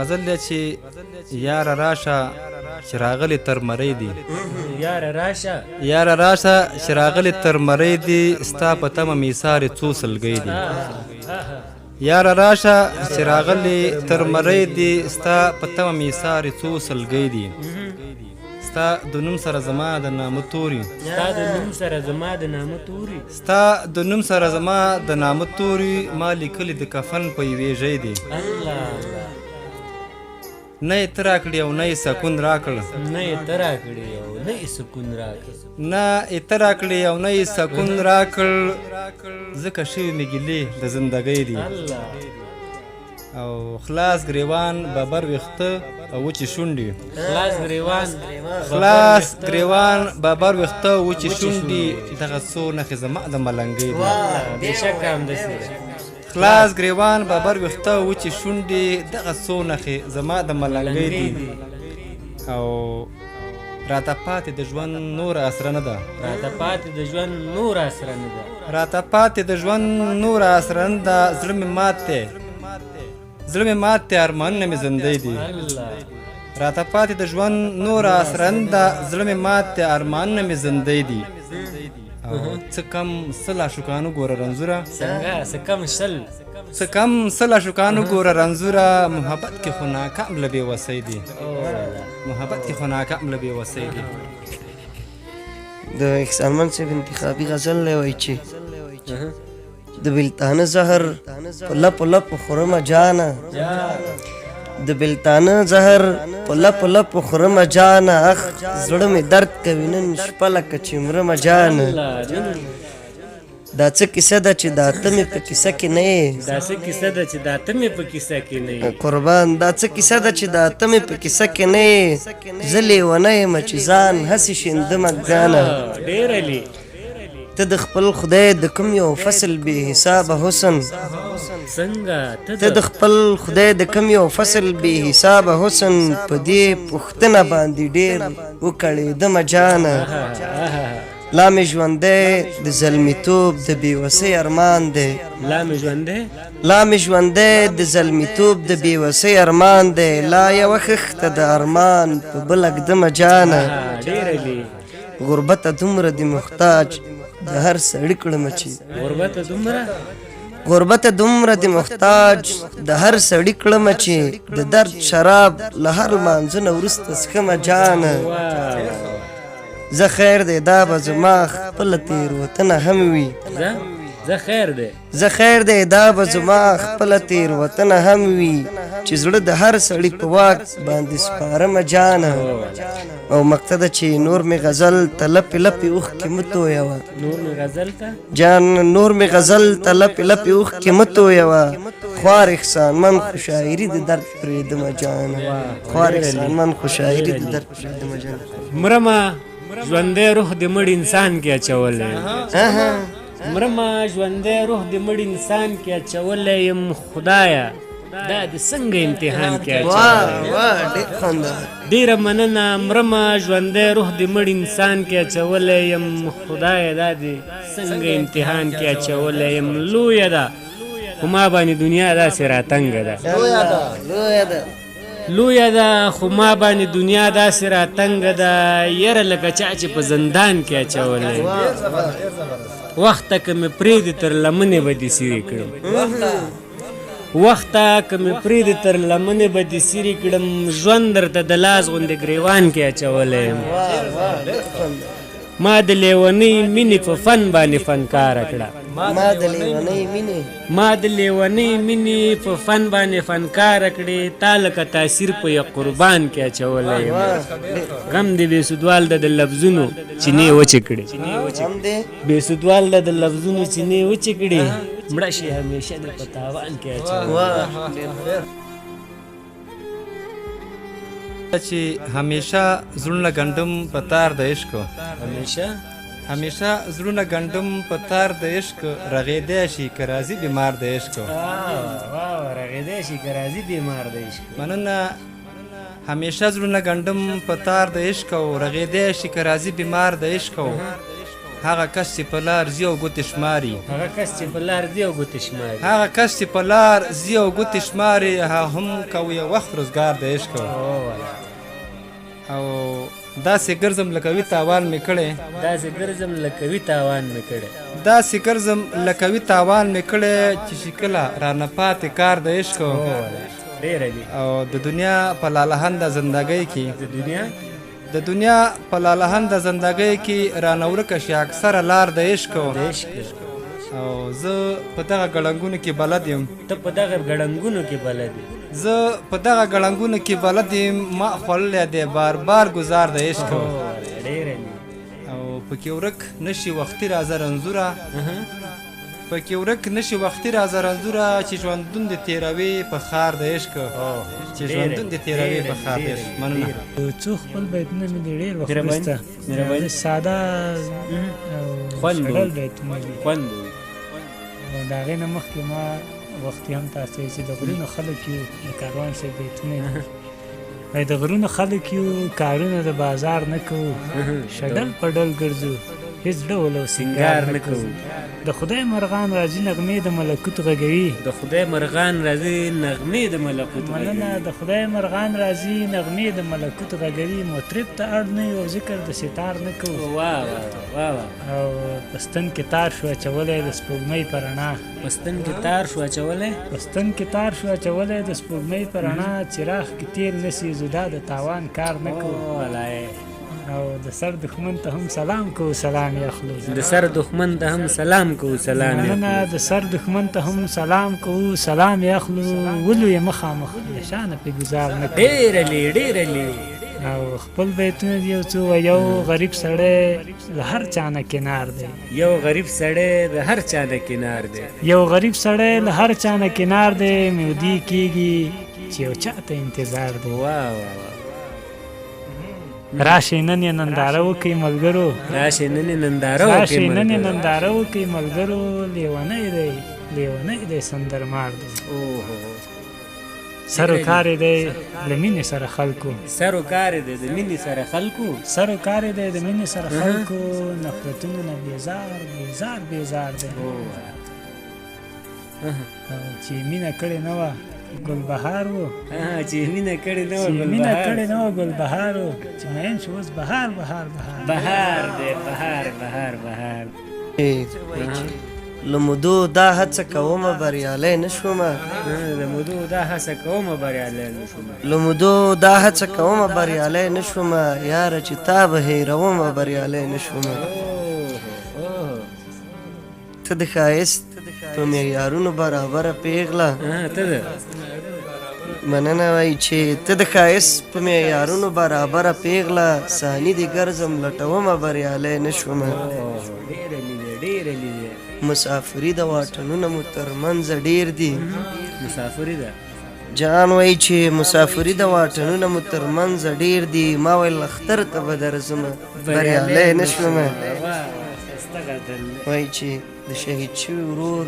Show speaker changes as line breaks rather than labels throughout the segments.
غزل دی چې یاره راشه چې راغلی تر مرۍ دی
یاره راشه
یاره راشه چې راغلی تر مرۍ دی ستا په تمه میثارې څو سلګۍ دي یاره راشه چې راغلی تر مرۍ دی ستا په تمه میثارې څو سلګۍ دي ستا د نوم سره زما د نامه توري
ستا د نوم سره زما د نامه توري
ستا د نوم سره زما د نامه توري ما لیکلي د کفن په یوې ژۍ دي نه یې ته راکړې او نه یې سکون راکړ
نه یې ته راکړې او نه یې سکون راکړ
نه یې ته راکړې او نه یې سکون راکړ ځکه شوي مې ګیلې د زندګۍ دي او خلاص ګریوان ببر ویښته او وچې شونډې خلاص ګریوان ببر ویښته او وچې شونډې دغه څو نښې زما د ملنګۍ دي
بېشکه همداسې
خلاص ګریوان ببر ویښته او وچې شونډې دغه څو نښې زما د ملنګۍ دي او راته پاتې د ژوند نور اسره نه ده
راته پاتې د ژوند نور اسره نه ده
راته پاتې د ژوند نور اسره نه ده زړه مې مات دی زړه مې مات دی ارمانونه مې زندۍ دي راته پاتې د ژوند نور اسره نه ده زړه مې مات دی ارمانونه مې زندۍ دي او څه کم سل عاشقانو ګوره رنځوره څه کم سل عاشقانو ګوره رنځوره محبت کې خو ناکام له بې وسۍ دي محبت کې خو ناکام له بې وسۍ دي
د احسانمن صاحب انتخابي غزل دی وایي چې د بلتانه زهر په لپو لپو خورمه جانه د بلتانه زهر په لپو لپو خورمه جانه اخ زړه مې درد کوي نن شپه لکه چې مرمه جانه دا څه کیسه ده چې دا ته مې په کیسه کې نه یې
دا څه کیسه ده چې دا ته مې په کیسه کې نه یې
قربان دا څه کیسه ده چې دا ته مې په کیسه کې نه یې زه لیونه یم چې ځان هسې شیندمه ګرانه
ډېره لې
ته د خپل خدای د کوم یو فصل بې حسابه حسن
څنګه
ته د خپل خدای د کوم یو فصل بې حسابه حسن په دې پوښتنه باندې ډېر وکړېدمه جانه لا مې ژوندی د زلمیتوب د بېوسۍ ارمان دی
لا مې ژوندی
د زلمیتوب د بېوسۍ ارمان دی لا یوه خښته د ارمان په بله ږدمه جانه
ډېره لې
غربته دومره د محتاج د هر سړي کړمه چې غربته دومره د محتاج د هر سړي کړمه چې د درد شراب له هر لمانځه نه وروسته څښمه جانه زه خیر دی دا به زما خپله تېروتنه هم وي زه خیر دی دا به زما خپله تېروتنه هم وي چې زړه د هر سړي په واک باندې سپارمه جانه او مقصد چې نور مې غزل ته لپې لپې اوښکې مه تویوه جان نور مې غزل ته لپې لپې اوښکې مه تویوه خوار احسانمن خو شاعري د درد پرېږدمه جانه خوار احسانمن خو شاعري د درد پرېږدمه جانه
مرمه ژوندی روح د مړ انسان کې اچولی مرمه ژوندی روح د مړ انسان کې اچولی یم خدایه دا د څنګه امتحان کې ډېره مننه مرمه ژوندی روح د مړ انسان کې اچولی یم خدایه دا د څنګه امتحان کې اچولی یم لویه ده خو ما باندې دنیا داسې راتنګه ده لویه ده خو ما باندې دنیا داسې راتنګه ده یره لکه چا چې په زندان کې اچولی وخته که مې پرېږدي تر لمنې به دې سیرې کړم وخته که مې پرېږدي تر لمنې به دې سیرې کړم ژوند درته د لاس غوندې ګریوان کې اچولی یم ما د لیونۍ مینې په فن باندې فنکاره کړه ما د لیونۍ مینې په فن باندې فنکاره کړې تا لکه تاثیر په یو قربان کې اچولی یم غم دې بېسودوال ده د لفظونو چینې وچې کړې بېسودوال ده د لفظونو چینې وچې کړې مړه شي همیشه دې په تاوان کې اچولی
چې همیشه زړونه ګنډم په تار د عشق همیشه زړونه ګنډم په تار د عشق رغېدی شي که راځي بیمار د عشق
رغېدی شي که راځي بیمار د عشق
مننه همیشه زړونه ګنډم په تار د عشق او رغېدی شي که راځي بیمار د عشق هغه کس چې په لار ځي او ګوتې شماري
هغه کس چې په لار ځي او ګوتې شماري
هغه کس چې په لار ځي او ګوتې شماري هغه هم کوي وخت روزګار د عشق او داسې ګرځم لکه وي تاوان مې کړی
داسې ګرځم لکه وي تاوان مې کړی
داسې ګرځم لکه وي تاوان مې کړی چې شکله رانه پاتې کار د عشق
ډېره دي
او د دنیا په لالهنده زندګۍ کې د دنیا په لالهنده زندګۍ کې رانه ورکه شي اکثره لار د عشق او زه په دغه ګړنګونو کې بلد یم
ته په دغه ګړنګونو کې بلد یې
زه په دغه ګړنګونو کې بلد یم ما خوړلی دی بار بار ګزار د عشق
ډېره
او پکې ورک نشي وختي رازه رنځوره پکې ورک نشي وختي رازه رنځوره چې ژوندون دې تېروي په خار د عشق چې ژوندون دې تېروي په خار د عشق مننه
څو خپل بیتونه مې د ډېر وخت وروسته ساده
خوند
بیتونه دي د هغې نه مخکې ما وختي هم تاسو چې د غرونو خلک یو د کاروان صاحب بیتونه وایي د غرونو خلک یو کارونه د بازار نه کوو شډل پډل ګرځو هېڅ ډول او سینګار نه کوو د خدای مرغان راځي نغمې د ملکوت غږوي
د خدای مرغان راځي نغمې د ملکوت
مننه د خدای مرغان راځي نغمې د ملکوت غږوي مطرب ته اړ نه یو ذکر د ستار نه کوو او پستن کې تار شو اچولی د سپوږمۍ په رڼا
پستن کې تار شو اچولی
پستن کې تار شو اچولی د سپوږمۍ په رڼا چراغ کې تیر نسي زدا د تاوان کار نه کوو او د سر دښمن ته هم سلام کوو سلام یې اخلو
د سر دښمن ته هم سلام کوو سلام یې
مننه د سر دښمن ته هم سلام کوو سلام یې اخلو ولو یې مخامخ له شانه پې ګزار نه کوو
ډېره لې
او خپل بیتونه دي یو څو یو غریب سړی له هر چا نه کنار دی
یو غریب سړی د هر چا نه کنار دی
یو غریب سړی له هر چا نه کنار دی مودي کېږي چې یو چا ته انتظار دی راشئ نن یې ننداره وکئ ملګرو
راشئ نن یې
ننداره وکئ ملګرو لیونی دی سندرمار دی سروکار دی د مینې سره خلکو سروکار دی د مینې سره خلکو نفرتونو نه بیزار دی چې مینه کړې نه وه ګلبهار و
چې مینه کړې نه
وه ګلبهار و چې مین شو اوس بهار له مودو دا هڅه کومه بریالی نه شومه یاره چې تا به هېرومه بریالی نه شومه ته د ښایست په معیارونو برابره پیغله مننه وایي چې ته د ښایست په معیارونو برابره پیغله ساني دې ګرځم لټومه بریالی نه شومه مسافري د واټنونه مو تر منځه ډېر دي جان وایي چې مسافري د واټنونه مو تر منځه ډېر دي ما ویل اختر ته به درځمه بریالی نه شومه وایي چې د شهید شوي ورور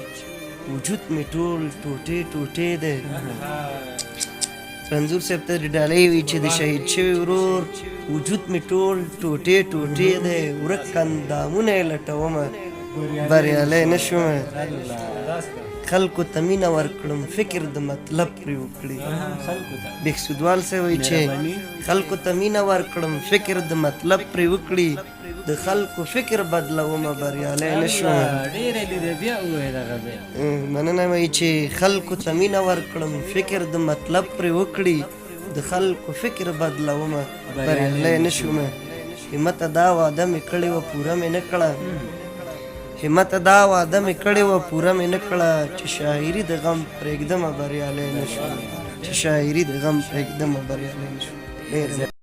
وجود مې ټول ټوټې دی رنځور صاحب ته ډالۍ وي چې د شهید شوي ورور وجود مې ټول ټوټې دی ورک اندامونه یې لټومه بریالی نه شومه خلکو ته مینه ورکړم فکر د مطلب پرې وکړي بهسودوال صاحب وایي چې خلکو ته مینه ورکړم فکر د مطلب پرې وکړي د خلکو فکر بدلومه بریالی نه شومه مننه وایي چې خلکو ته مینه ورکړم فکر د مطلب پرې وکړي د خلکو فکر بدلومه بریالی نه شومه همت دا وعده مې کړې وه پوره مې نه کړه چې شاعري د غم پرېږدمه بریالی نه شومه